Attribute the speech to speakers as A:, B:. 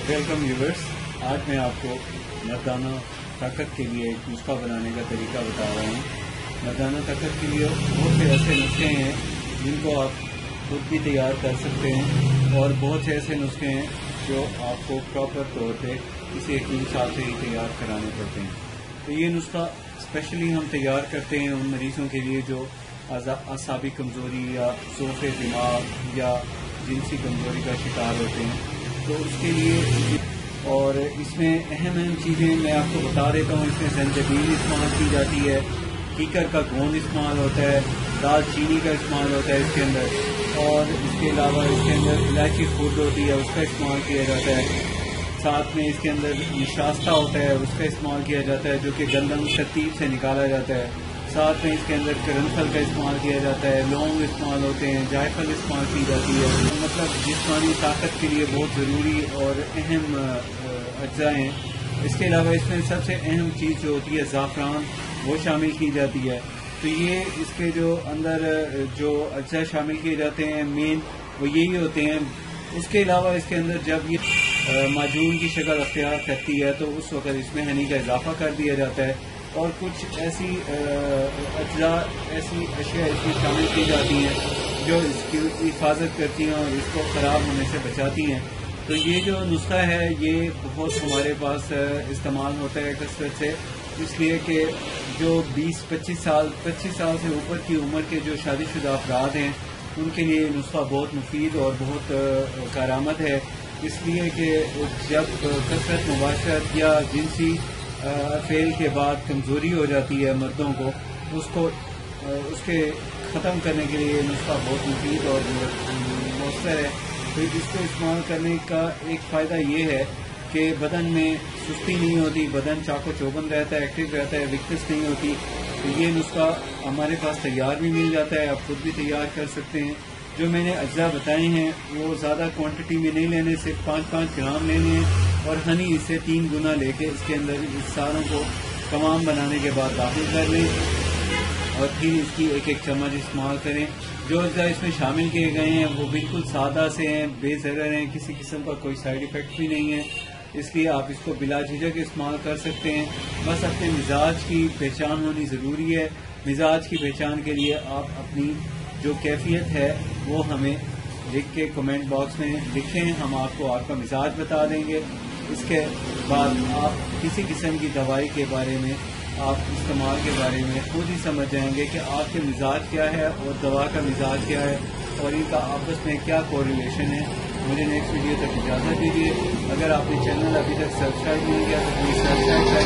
A: Welcome viewers. आज मैं आपको मर्दाना ताकत के लिए एक नुस्खा बनाने का तरीका बता रहा हूँ। मर्दाना ताकत के लिए बहुत से ऐसे नुस्खे हैं जिनको आप खुद भी तैयार कर सकते हैं और बहुत से ऐसे नुस्खे हैं जो आपको प्रॉपर तौर पे किसी हकीम साहब से ही तैयार कराने पड़ते हैं। तो ये नुस्खा स्पेशली हम तैयार करते हैं उन मरीजों के लिए जो असाबी कमज़ोरी या ज़ोफ़े दिमाग या जिनसी कमज़ोरी का शिकार होते हैं। तो उसके लिए और इसमें अहम चीज़ें मैं आपको बता देता हूँ। इसमें ज़ंजबील इस्तेमाल की जाती है, कीकर का गोंद इस्तेमाल होता है, दाल चीनी का इस्तेमाल होता है इसके अंदर, और इसके अलावा इसके अंदर इलायची खुर्द होती है उसका इस्तेमाल किया जाता है। साथ में इसके अंदर निशास्ता होता है उसका इस्तेमाल किया जाता है जो कि गंदम तरतीब से निकाला जाता है। साथ में इसके अंदर करनफल का इस्तेमाल किया जाता है, लौंग इस्तेमाल होते हैं, जायफल इस्तेमाल की जाती है। मतलब जिस्मानी ताकत के लिए बहुत ज़रूरी और अहम अज्जा हैं। इसके अलावा इसमें सबसे अहम चीज़ जो होती है ज़ाफ़रान, वो शामिल की जाती है। तो ये इसके जो अंदर जो अज्जा शामिल किए जाते हैं मेन वो यही होते हैं। उसके अलावा इसके अंदर जब ये माजून की शक्ल अख्तियार करती है तो उस वक़्त इसमें हनी का इजाफा कर दिया जाता है और कुछ ऐसी अज्जा ऐसी अशिया इसमें शामिल की जाती हैं जो इसकी हिफाजत करती हैं और इसको ख़राब होने से बचाती हैं। तो ये जो नुस्खा है ये बहुत हमारे पास इस्तेमाल होता है कसरत से, इसलिए कि जो 20-25 साल से ऊपर की उम्र के जो शादीशुदा अफराद हैं उनके लिए ये नुस्खा बहुत मुफीद और बहुत कारआमद है। इसलिए कि जब कसरत मुबाशरत या जिनसी फेल के बाद कमज़ोरी हो जाती है मर्दों को, उसके ख़त्म करने के लिए नुस्खा बहुत मुफीद और मौसर है। तो इसको इस्तेमाल करने का एक फ़ायदा ये है कि बदन में सुस्ती नहीं होती, बदन चाको चौबंद रहता है, एक्टिव रहता है, वीकनेस नहीं होती। तो ये नुस्खा हमारे पास तैयार भी मिल जाता है, आप खुद भी तैयार कर सकते हैं। जो मैंने अज्जा बताए हैं वो ज़्यादा क्वांटिटी में नहीं लेने, सिर्फ 5-5 ग्राम लेने हैं और हनी इससे 3 गुना लेके इसके अंदर इस सारों को कमाम बनाने के बाद दाखिल कर लें और फिर इसकी एक एक चम्मच इस्तेमाल करें। जो अज्जा इसमें शामिल किए गए हैं वो बिल्कुल सादा से हैं, बेज़रर हैं, किसी किस्म का कोई साइड इफ़ेक्ट भी नहीं है, इसलिए आप इसको बिला झिझक इस्तेमाल कर सकते हैं। बस अपने मिजाज की पहचान होनी ज़रूरी है। मिजाज की पहचान के लिए आप अपनी जो कैफियत है वो हमें लिख के कमेंट बॉक्स में लिखें, हम आपको आपका मिजाज बता देंगे। इसके बाद आप किसी किस्म की दवाई के बारे में, आप इस्तेमाल के बारे में खुद ही समझ जाएंगे कि आपके मिजाज क्या है और दवा का मिजाज क्या है और इनका आपस में क्या कोरिलेशन है। मुझे नेक्स्ट वीडियो तक इजाज़त दीजिए। अगर आपने चैनल अभी तक सब्सक्राइब नहीं किया तो प्लीज़ सब्सक्राइब कर